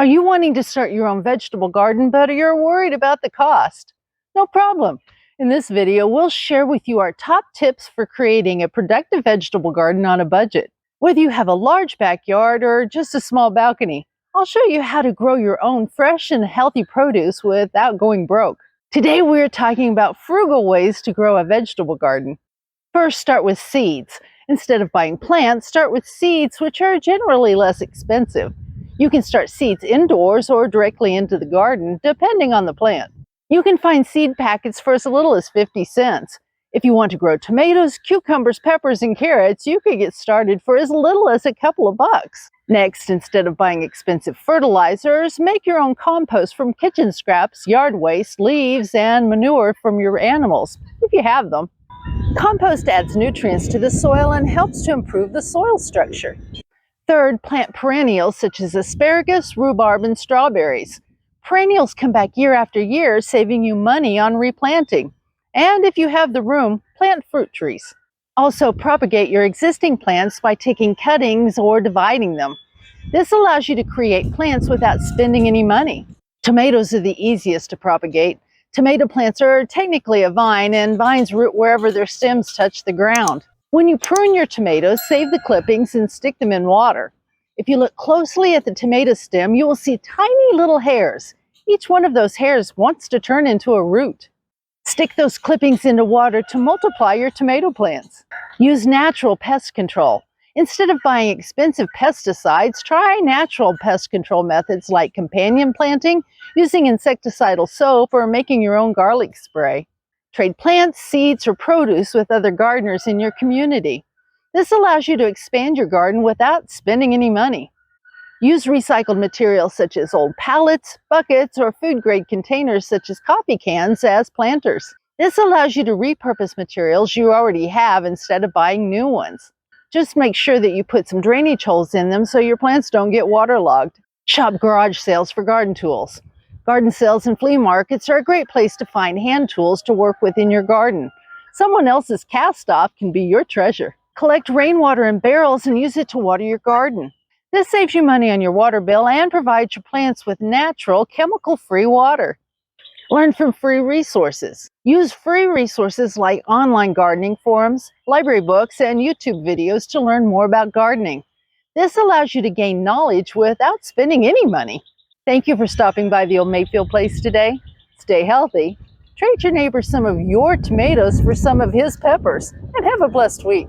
Are you wanting to start your own vegetable garden, but you're worried about the cost? No problem. In this video, we'll share with you our top tips for creating a productive vegetable garden on a budget. Whether you have a large backyard or just a small balcony, I'll show you how to grow your own fresh and healthy produce without going broke. Today, we're talking about frugal ways to grow a vegetable garden. First, start with seeds. Instead of buying plants, start with seeds, which are generally less expensive. You can start seeds indoors or directly into the garden, depending on the plant. You can find seed packets for as little as 50 cents. If you want to grow tomatoes, cucumbers, peppers, and carrots, you could get started for as little as a couple of bucks. Next, instead of buying expensive fertilizers, make your own compost from kitchen scraps, yard waste, leaves, and manure from your animals, if you have them. Compost adds nutrients to the soil and helps to improve the soil structure. Third, plant perennials such as asparagus, rhubarb, and strawberries. Perennials come back year after year, saving you money on replanting. And if you have the room, plant fruit trees. Also, propagate your existing plants by taking cuttings or dividing them. This allows you to create plants without spending any money. Tomatoes are the easiest to propagate. Tomato plants are technically a vine, and vines root wherever their stems touch the ground. When you prune your tomatoes, save the clippings and stick them in water. If you look closely at the tomato stem, you will see tiny little hairs. Each one of those hairs wants to turn into a root. Stick those clippings into water to multiply your tomato plants. Use natural pest control. Instead of buying expensive pesticides, try natural pest control methods like companion planting, using insecticidal soap, or making your own garlic spray. Trade plants, seeds, or produce with other gardeners in your community. This allows you to expand your garden without spending any money. Use recycled materials such as old pallets, buckets, or food-grade containers such as coffee cans as planters. This allows you to repurpose materials you already have instead of buying new ones. Just make sure that you put some drainage holes in them so your plants don't get waterlogged. Shop garage sales for garden tools. Garden sales and flea markets are a great place to find hand tools to work with in your garden. Someone else's cast-off can be your treasure. Collect rainwater in barrels and use it to water your garden. This saves you money on your water bill and provides your plants with natural, chemical-free water. Learn from free resources. Use free resources like online gardening forums, library books, and YouTube videos to learn more about gardening. This allows you to gain knowledge without spending any money. Thank you for stopping by the old Mayfield place today. Stay healthy. Trade your neighbor some of your tomatoes for some of his peppers, and have a blessed week.